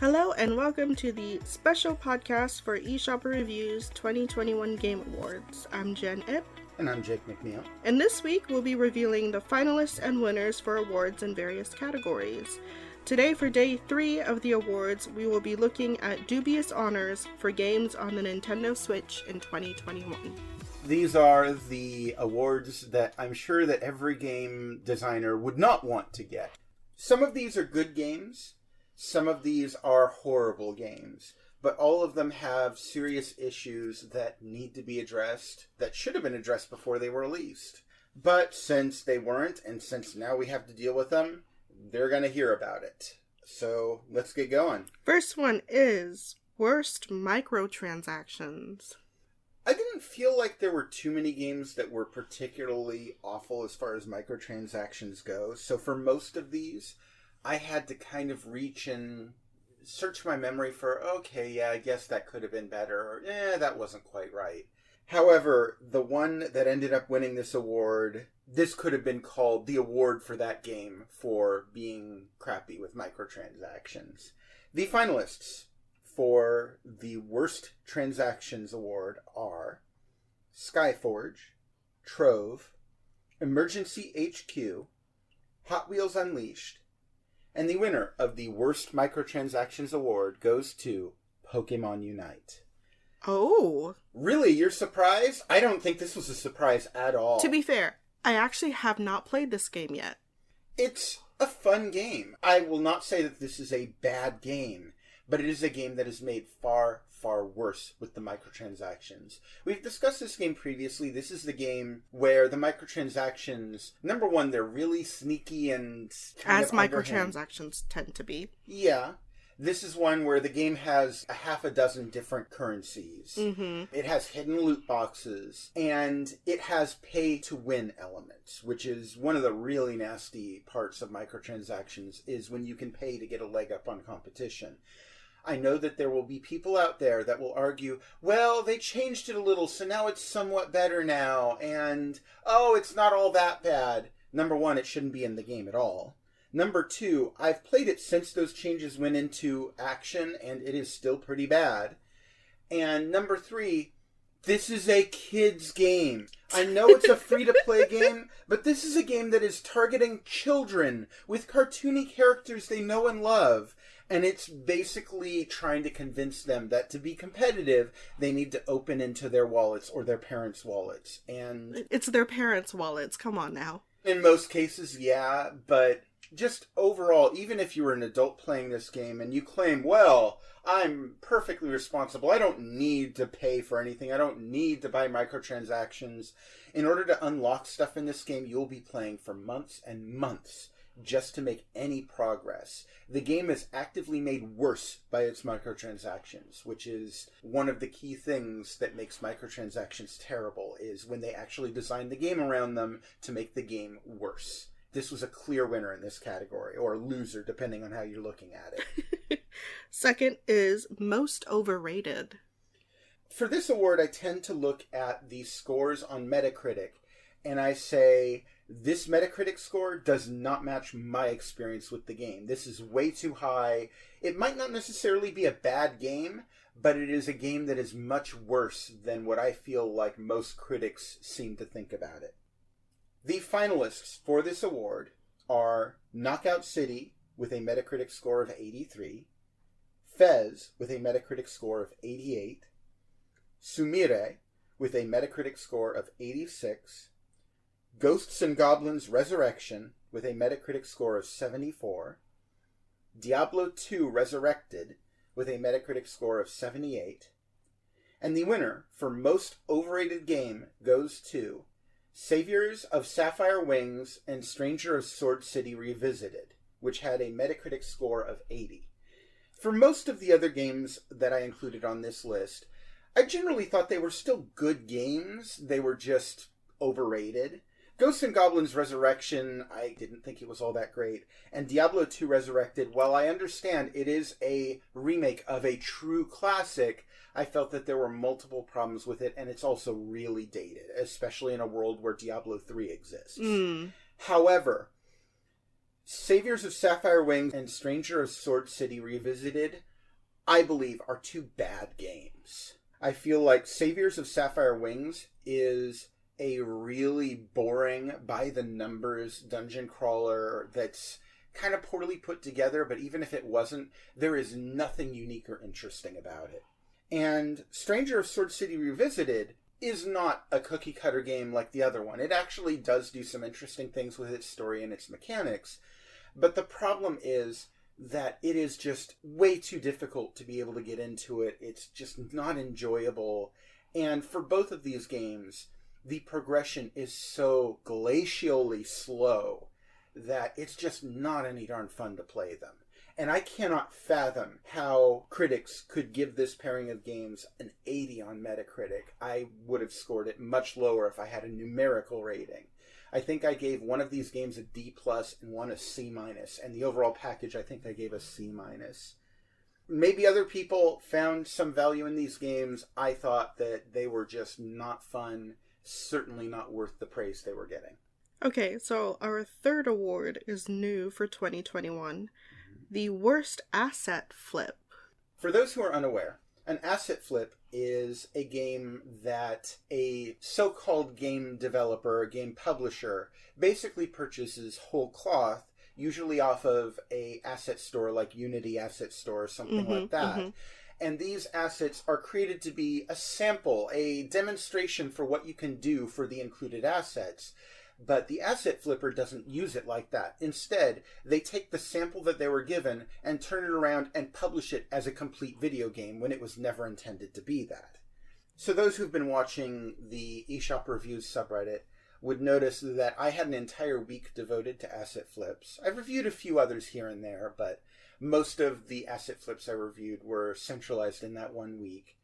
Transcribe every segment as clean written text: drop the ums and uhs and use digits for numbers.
Hello and welcome to the special podcast for eShopperReviews 2021 Game Awards. I'm Jen Ip. And I'm Jake McNeil. And this week we'll be revealing the finalists and winners for awards in various categories. Today for day 3 of the awards, we will be looking at Dubious Honors for games on the Nintendo Switch in 2021. These are the awards that I'm sure that every game designer would not want to get. Some of these are good games. Some of these are horrible games, but all of them have serious issues that need to be addressed, that should have been addressed before they were released. But since they weren't, and since now we have to deal with them, they're going to hear about it. So let's get going. First one is Worst Microtransactions. I didn't feel like there were too many games that were particularly awful as far as microtransactions go. So for most of these, I had to kind of reach and search my memory for, okay, yeah, I guess that could have been better, or, that wasn't quite right. However, the one that ended up winning this award, this could have been called the award for that game for being crappy with microtransactions. The finalists for the Worst Transactions Award are Skyforge, Trove, Emergency HQ, Hot Wheels Unleashed, and the winner of the Worst Microtransactions Award goes to Pokemon Unite. Oh. Really? You're surprised? I don't think this was a surprise at all. To be fair, I actually have not played this game yet. It's a fun game. I will not say that this is a bad game, but it is a game that is made far, far worse with the microtransactions. We've discussed this game previously. This is the game where the microtransactions, number one, they're really sneaky and as microtransactions tend to be. Yeah. This is one where the game has a half a dozen different currencies. Mm-hmm. It has hidden loot boxes, and it has pay-to-win elements, which is one of the really nasty parts of microtransactions, is when you can pay to get a leg up on competition. I know that there will be people out there that will argue, well, they changed it a little, so now it's somewhat better now, and, oh, it's not all that bad. Number one, it shouldn't be in the game at all. Number two, I've played it since those changes went into action, and it is still pretty bad. And number three, this is a kid's game. I know it's a free-to-play game, but this is a game that is targeting children with cartoony characters they know and love. And it's basically trying to convince them that to be competitive, they need to open into their wallets or their parents' wallets. And it's their parents' wallets. Come on now. In most cases, yeah, but just overall, even if you were an adult playing this game and you claim, well, I'm perfectly responsible, I don't need to pay for anything, I don't need to buy microtransactions. In order to unlock stuff in this game, you'll be playing for months and months just to make any progress. The game is actively made worse by its microtransactions, which is one of the key things that makes microtransactions terrible, is when they actually design the game around them to make the game worse. This was a clear winner in this category, or a loser, depending on how you're looking at it. Second is Most Overrated. For this award, I tend to look at the scores on Metacritic, and I say, this Metacritic score does not match my experience with the game. This is way too high. It might not necessarily be a bad game, but it is a game that is much worse than what I feel like most critics seem to think about it. The finalists for this award are Knockout City with a Metacritic score of 83, Fez with a Metacritic score of 88, Sumire with a Metacritic score of 86, Ghosts and Goblins Resurrection with a Metacritic score of 74, Diablo 2 Resurrected with a Metacritic score of 78, and the winner for Most Overrated Game goes to Saviors of Sapphire Wings and Stranger of Sword City Revisited, which had a Metacritic score of 80. For most of the other games that I included on this list, I generally thought they were still good games. They were just overrated. Ghosts and Goblins Resurrection, I didn't think it was all that great. And Diablo 2 Resurrected, while I understand it is a remake of a true classic, I felt that there were multiple problems with it, and it's also really dated, especially in a world where Diablo 3 exists. However, Saviors of Sapphire Wings and Stranger of Sword City Revisited I believe, are two bad games. I feel like Saviors of Sapphire Wings is a really boring, by-the-numbers dungeon crawler that's kind of poorly put together, but even if it wasn't, there is nothing unique or interesting about it. And Stranger of Sword City Revisited is not a cookie-cutter game like the other one. It actually does do some interesting things with its story and its mechanics, but the problem is that it is just way too difficult to be able to get into it. It's just not enjoyable. And for both of these games, the progression is so glacially slow that it's just not any darn fun to play them. And I cannot fathom how critics could give this pairing of games an 80 on Metacritic. I would have scored it much lower if I had a numerical rating. I think I gave one of these games a D+ and one a C-, and the overall package I think I gave a C-. Maybe other people found some value in these games. I thought that they were just not fun, certainly not worth the praise they were getting. Okay, so our third award is new for 2021. The Worst Asset Flip. For those who are unaware, an asset flip is a game that a so-called game developer, game publisher, basically purchases whole cloth, usually off of a asset store like Unity Asset Store or something like that. And these assets are created to be a sample, a demonstration for what you can do for the included assets. But the asset flipper doesn't use it like that. Instead, they take the sample that they were given and turn it around and publish it as a complete video game when it was never intended to be that. So those who've been watching the eShopperReviews subreddit would notice that I had an entire week devoted to asset flips. I've reviewed a few others here and there, but most of the asset flips I reviewed were centralized in that 1 week.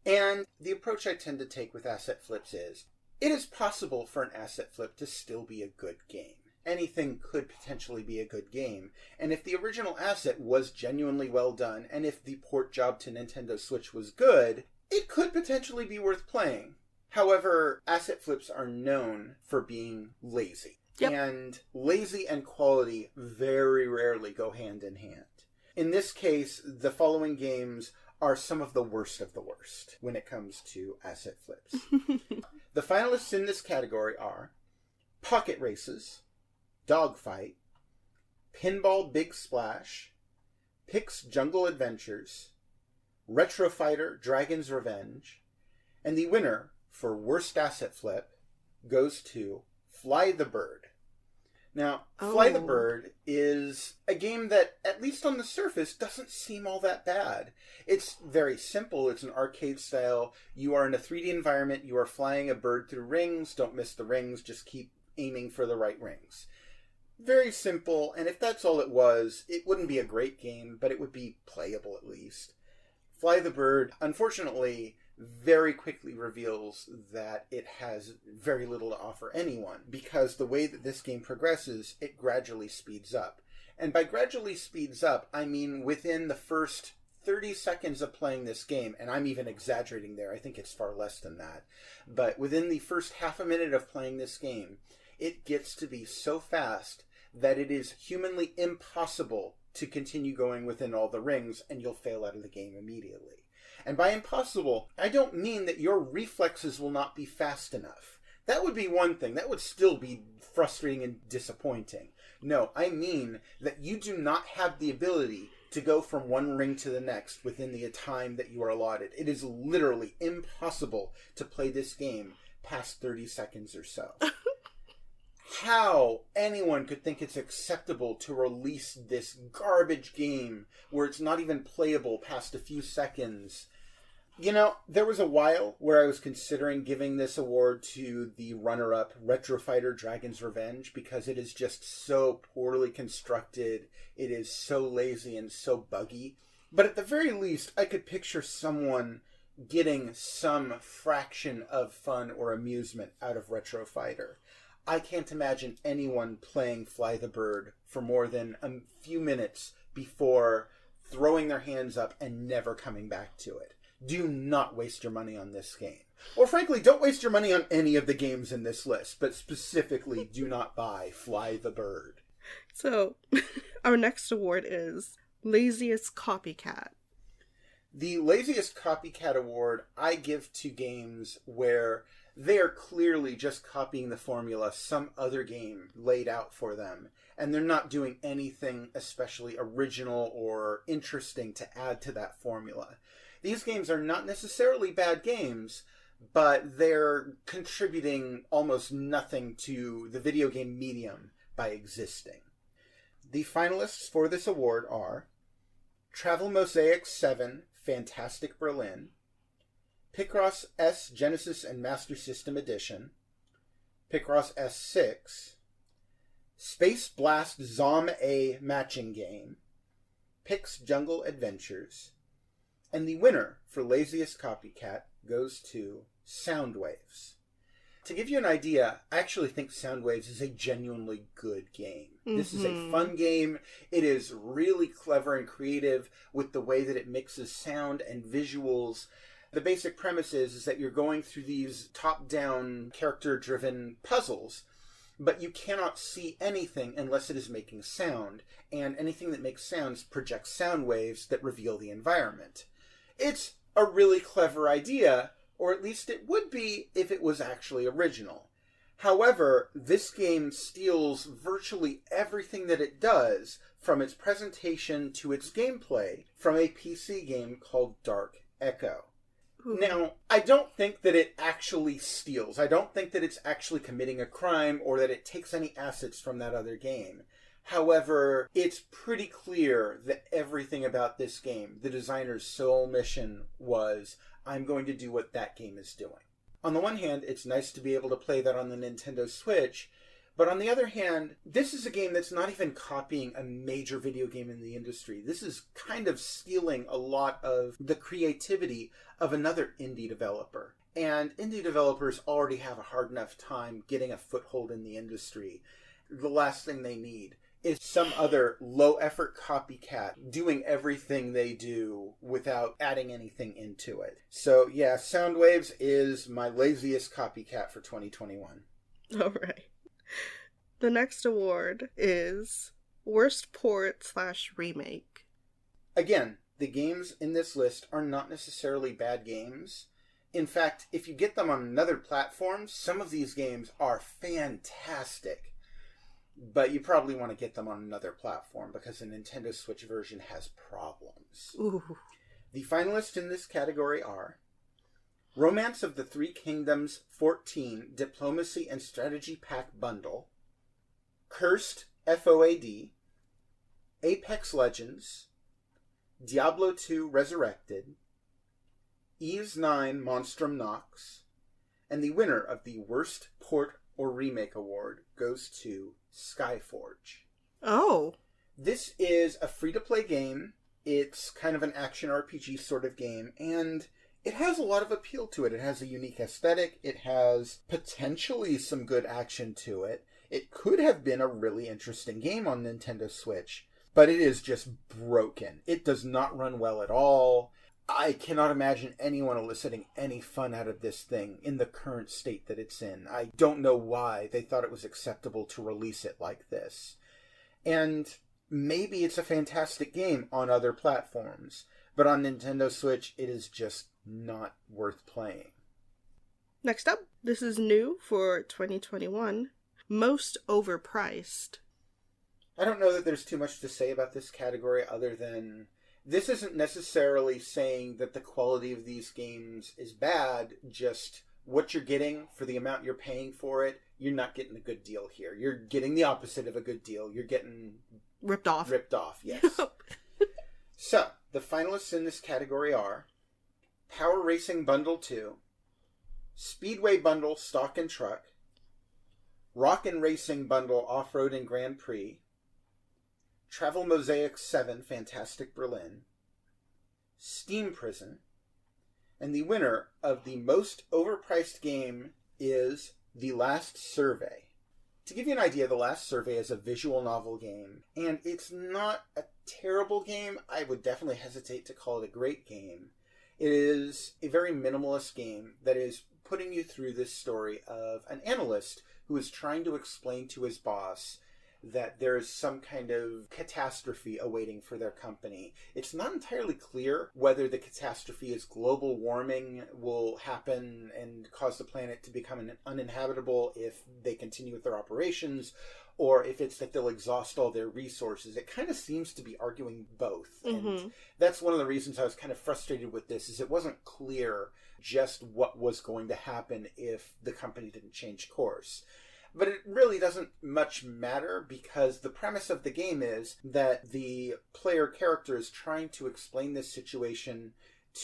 And the approach I tend to take with asset flips is, it is possible for an asset flip to still be a good game. Anything could potentially be a good game. And if the original asset was genuinely well done, and if the port job to Nintendo Switch was good, it could potentially be worth playing. However, asset flips are known for being lazy. Yep. And lazy and quality very rarely go hand in hand. In this case, the following games are some of the worst when it comes to asset flips. The finalists in this category are Pocket Races, Dogfight, Pinball Big Splash, Pix Jungle Adventures, Retro Fighter Dragon's Revenge, and the winner for Worst Asset Flip goes to Fly the Bird. Now, Fly the Bird is a game that, at least on the surface, doesn't seem all that bad. It's very simple. It's an arcade style. You are in a 3D environment. You are flying a bird through rings. Don't miss the rings. Just keep aiming for the right rings. Very simple, and if that's all it was, it wouldn't be a great game, but it would be playable at least. Fly the Bird, unfortunately, very quickly reveals that it has very little to offer anyone, because the way that this game progresses, it gradually speeds up. And by gradually speeds up, I mean within the first 30 seconds of playing this game, and I'm even exaggerating there, I think it's far less than that, but within the first half a minute of playing this game, it gets to be so fast that it is humanly impossible to continue going within all the rings, and you'll fail out of the game immediately. And by impossible, I don't mean that your reflexes will not be fast enough. That would be one thing. That would still be frustrating and disappointing. No, I mean that you do not have the ability to go from one ring to the next within the time that you are allotted. It is literally impossible to play this game past 30 seconds or so. How anyone could think it's acceptable to release this garbage game where it's not even playable past a few seconds. You know, there was a while where I was considering giving this award to the runner-up Retro Fighter Dragon's Revenge because it is just so poorly constructed, it is so lazy and so buggy. But at the very least, I could picture someone getting some fraction of fun or amusement out of Retro Fighter. I can't imagine anyone playing Fly the Bird for more than a few minutes before throwing their hands up and never coming back to it. Do not waste your money on this game. Or frankly, don't waste your money on any of the games in this list, but specifically do not buy Fly the Bird. So, our next award is Laziest Copycat. The Laziest Copycat Award I give to games where they are clearly just copying the formula some other game laid out for them, and they're not doing anything especially original or interesting to add to that formula. These games are not necessarily bad games, but they're contributing almost nothing to the video game medium by existing. The finalists for this award are Travel Mosaic 7 Fantastic Berlin, Picross S Genesis and Master System Edition, Picross S6, Space Blast Zom A Matching Game, Pix Jungle Adventures, and the winner for Laziest Copycat goes to Soundwaves. To give you an idea, I actually think Soundwaves is a genuinely good game. Mm-hmm. This is a fun game. It is really clever and creative with the way that it mixes sound and visuals. The basic premise is that you're going through these top-down, character-driven puzzles, but you cannot see anything unless it is making sound, and anything that makes sounds projects sound waves that reveal the environment. It's a really clever idea, or at least it would be if it was actually original. However, this game steals virtually everything that it does, from its presentation to its gameplay, from a PC game called Dark Echo. Ooh. Now, I don't think that it actually steals. I don't think that it's actually committing a crime or that it takes any assets from that other game. However, it's pretty clear that everything about this game, the designer's sole mission was, I'm going to do what that game is doing. On the one hand, it's nice to be able to play that on the Nintendo Switch, but on the other hand, this is a game that's not even copying a major video game in the industry. This is kind of stealing a lot of the creativity of another indie developer. And indie developers already have a hard enough time getting a foothold in the industry. The last thing they need is some other low-effort copycat doing everything they do without adding anything into it. So, yeah, Soundwaves is my laziest copycat for 2021. All right. The next award is Worst Port/Remake. Again, the games in this list are not necessarily bad games. In fact, if you get them on another platform, some of these games are fantastic. But you probably want to get them on another platform because the Nintendo Switch version has problems. Ooh. The finalists in this category are Romance of the Three Kingdoms 14 Diplomacy and Strategy Pack Bundle, Cursed FOAD, Apex Legends, Diablo 2 Resurrected, Eves 9 Monstrum Nox, and the winner of the Worst Port or Remake Award goes to Skyforge. Oh. This is a free-to-play game. It's kind of an action RPG sort of game, and it has a lot of appeal to it. It has a unique aesthetic. It has potentially some good action to it. It could have been a really interesting game on Nintendo Switch, but it is just broken. It does not run well at all. I cannot imagine anyone eliciting any fun out of this thing in the current state that it's in. I don't know why they thought it was acceptable to release it like this. And maybe it's a fantastic game on other platforms, but on Nintendo Switch, it is just not worth playing. Next up, this is new for 2021. Most Overpriced. I don't know that there's too much to say about this category other than this isn't necessarily saying that the quality of these games is bad, just what you're getting for the amount you're paying for it, you're not getting a good deal here. You're getting the opposite of a good deal. You're getting ripped off. Ripped off, yes. So, the finalists in this category are Power Racing Bundle 2, Speedway Bundle Stock and Truck, Rockin' Racing Bundle Off-Road and Grand Prix, Travel Mosaic 7 Fantastic Berlin, Steam Prison, and the winner of the most overpriced game is The Last Survey. To give you an idea, The Last Survey is a visual novel game, and it's not a terrible game. I would definitely hesitate to call it a great game. It is a very minimalist game that is putting you through this story of an analyst who is trying to explain to his boss that there's some kind of catastrophe awaiting for their company. It's not entirely clear whether the catastrophe is global warming will happen and cause the planet to become uninhabitable if they continue with their operations, or if it's that they'll exhaust all their resources. It kind of seems to be arguing both. And that's one of the reasons I was kind of frustrated with this, is it wasn't clear just what was going to happen if the company didn't change course. But it really doesn't much matter, because the premise of the game is that the player character is trying to explain this situation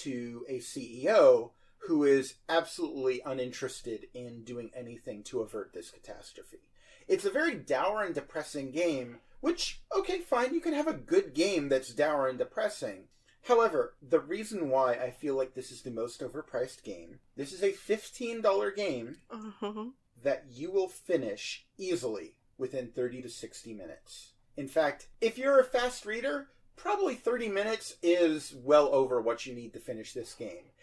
to a CEO who is absolutely uninterested in doing anything to avert this catastrophe. It's a very dour and depressing game, which, okay, fine, you can have a good game that's dour and depressing. However, the reason why I feel like this is the most overpriced game, this is a $15 game that you will finish easily within 30 to 60 minutes. In fact, if you're a fast reader, probably 30 minutes is well over what you need to finish this game.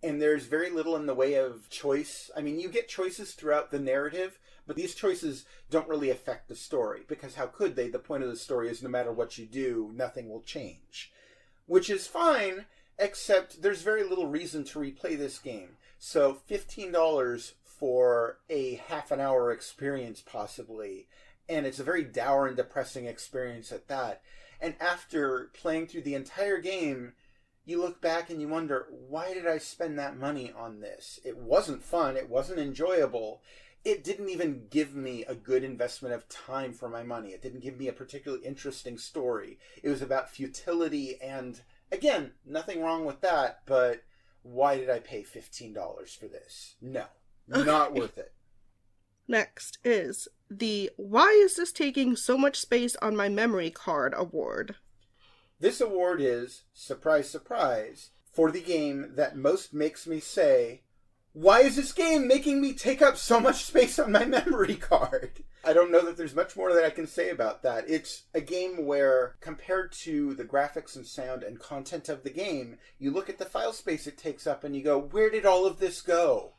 And there's very little in the way of choice. I mean, you get choices throughout the narrative, but these choices don't really affect the story, because how could they? The point of the story is no matter what you do, nothing will change. Which is fine, except there's very little reason to replay this game. So $15 for a half an hour experience, possibly, and it's a very dour and depressing experience at that. And after playing through the entire game, you look back and you wonder, why did I spend that money on this? It wasn't fun, it wasn't enjoyable. It didn't even give me a good investment of time for my money. It didn't give me a particularly interesting story. It was about futility, and again, nothing wrong with that, but why did I pay $15 for this? No, not worth it. Next is the Why is this taking so much space on my memory card award. This award is, surprise, surprise, for the game that most makes me say, why is this game making me take up so much space on my memory card? I don't know that there's much more that I can say about that. It's a game where, compared to the graphics and sound and content of the game, you look at the file space it takes up and you go, where did all of this go?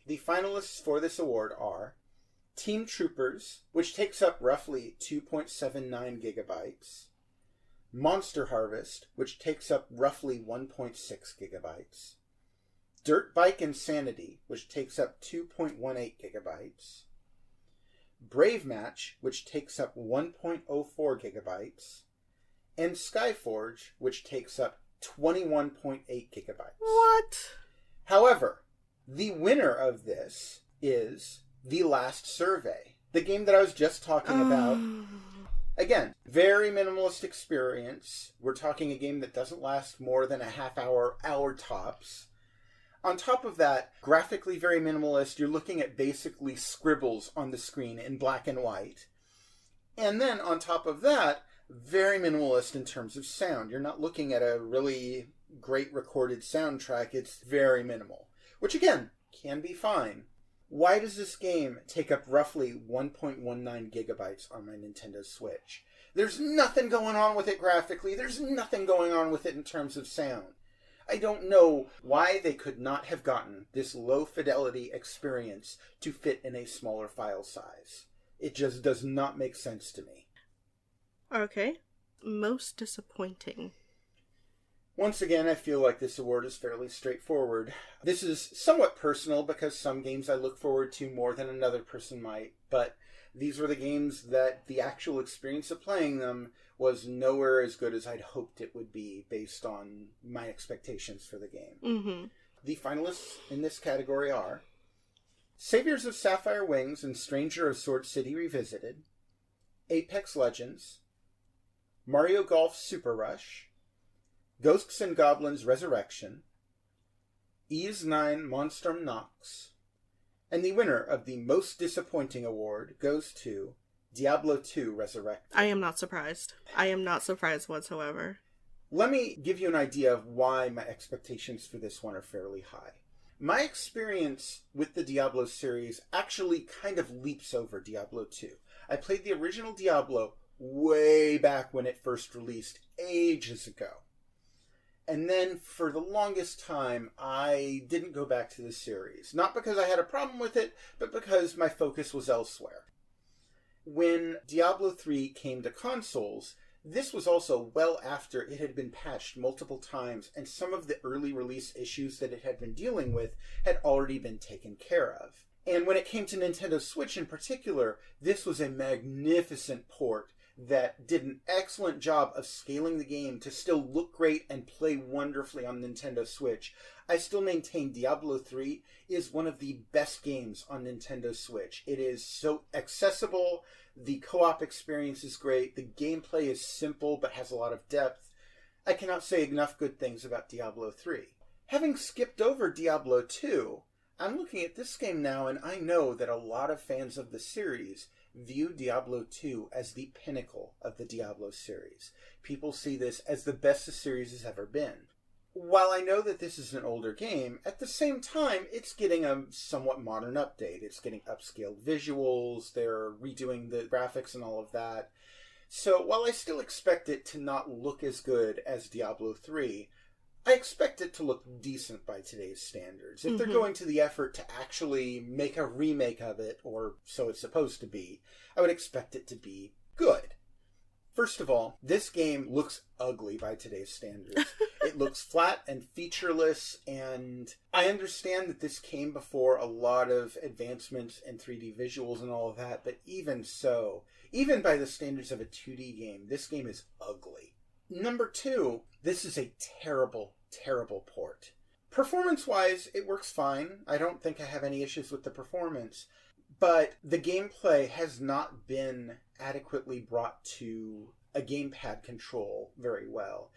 The finalists for this award are Team Troopers, which takes up roughly 2.79 gigabytes, Monster Harvest, which takes up roughly 1.6 gigabytes, Dirt Bike Insanity, which takes up 2.18 gigabytes, Brave Match, which takes up 1.04 gigabytes, and Skyforge, which takes up 21.8 gigabytes. What? However, the winner of this is The Last Survey, the game that I was just talking about. Again, very minimalist experience. We're talking a game that doesn't last more than a half hour, hour tops. On top of that, graphically very minimalist. You're looking at basically scribbles on the screen in black and white. And then on top of that, very minimalist in terms of sound. You're not looking at a really great recorded soundtrack. It's very minimal, which again, can be fine. Why does this game take up roughly 1.19 gigabytes on my Nintendo Switch? There's nothing going on with it graphically. There's nothing going on with it in terms of sound. I don't know why they could not have gotten this low-fidelity experience to fit in a smaller file size. It just does not make sense to me. Okay. Most disappointing. Once again, I feel like this award is fairly straightforward. This is somewhat personal because some games I look forward to more than another person might, but these were the games that the actual experience of playing them was nowhere as good as I'd hoped it would be based on my expectations for the game. The finalists in this category are Saviors of Sapphire Wings and Stranger of Sword City Revisited, Apex Legends, Mario Golf Super Rush, Ghosts and Goblins Resurrection, Ys 9 Monstrum Nox, and the winner of the most disappointing award goes to Diablo 2 Resurrected. I am not surprised. I am not surprised whatsoever. Let me give you an idea of why my expectations for this one are fairly high. My experience with the Diablo series actually kind of leaps over Diablo 2. I played the original Diablo way back when it first released, ages ago. And then, for the longest time, I didn't go back to the series. Not because I had a problem with it, but because my focus was elsewhere. When Diablo 3 came to consoles, this was also well after it had been patched multiple times, and some of the early release issues that it had been dealing with had already been taken care of. And when it came to Nintendo Switch in particular, this was a magnificent port that did an excellent job of scaling the game to still look great and play wonderfully on Nintendo Switch. I still maintain Diablo 3 is one of the best games on Nintendo Switch. It is so accessible, the co-op experience is great, the gameplay is simple but has a lot of depth. I cannot say enough good things about Diablo 3. Having skipped over Diablo 2, I'm looking at this game now and I know that a lot of fans of the series view Diablo 2 as the pinnacle of the Diablo series. People see this as the best the series has ever been. While I know that this is an older game, at the same time, it's getting a somewhat modern update. It's getting upscaled visuals, they're redoing the graphics and all of that. So while I still expect it to not look as good as Diablo 3, I expect it to look decent by today's standards. If they're going to the effort to actually make a remake of it, or so it's supposed to be, I would expect it to be good. First of all, this game looks ugly by today's standards. It looks flat and featureless, and I understand that this came before a lot of advancements in 3D visuals and all of that, but even so, even by the standards of a 2D game, this game is ugly. Number 2, this is a terrible, terrible port. Performance-wise, it works fine. I don't think I have any issues with the performance. But the gameplay has not been adequately brought to a gamepad control very well.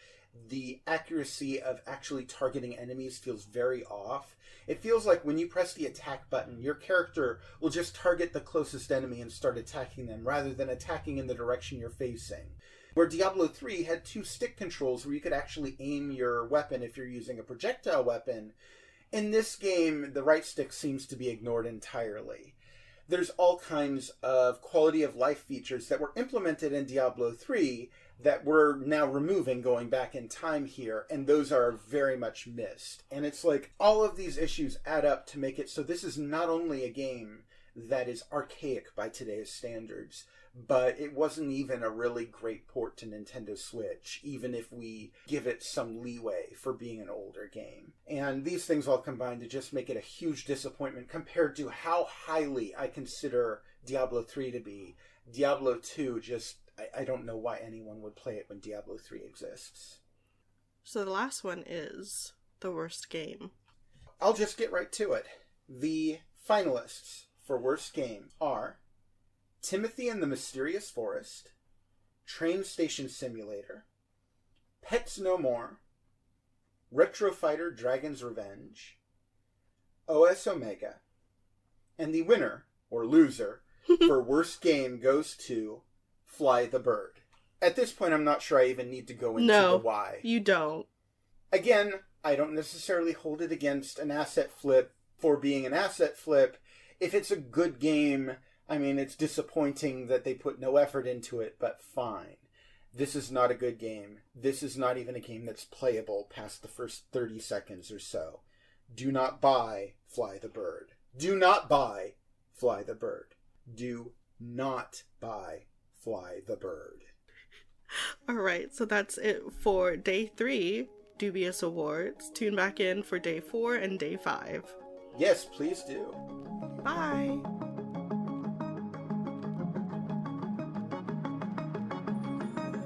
The accuracy of actually targeting enemies feels very off. It feels like when you press the attack button, your character will just target the closest enemy and start attacking them, rather than attacking in the direction you're facing. Where Diablo 3 had 2 stick controls where you could actually aim your weapon if you're using a projectile weapon. In this game, the right stick seems to be ignored entirely. There's all kinds of quality of life features that were implemented in Diablo 3 that we're now removing going back in time here, and those are very much missed. And it's like all of these issues add up to make it so this is not only a game that is archaic by today's standards, but it wasn't even a really great port to Nintendo Switch, even if we give it some leeway for being an older game. And these things all combine to just make it a huge disappointment compared to how highly I consider Diablo 3 to be. Diablo 2 just, I don't know why anyone would play it when Diablo 3 exists. So the last one is the worst game. I'll just get right to it. The finalists for worst game are Timothy and the Mysterious Forest, Train Station Simulator, Pets No More, Retro Fighter Dragon's Revenge, OS Omega, and the winner, or loser, for worst game goes to Fly the Bird. At this point, I'm not sure I even need to go into the why. No, you don't. Again, I don't necessarily hold it against an asset flip for being an asset flip. If it's a good game, I mean, it's disappointing that they put no effort into it, but fine. This is not a good game. This is not even a game that's playable past the first 30 seconds or so. Do not buy Fly the Bird. Do not buy Fly the Bird. Do not buy Fly the Bird. Alright, so that's it for Day 3, Dubious Awards. Tune back in for Day 4 and Day 5. Yes, please do. Bye!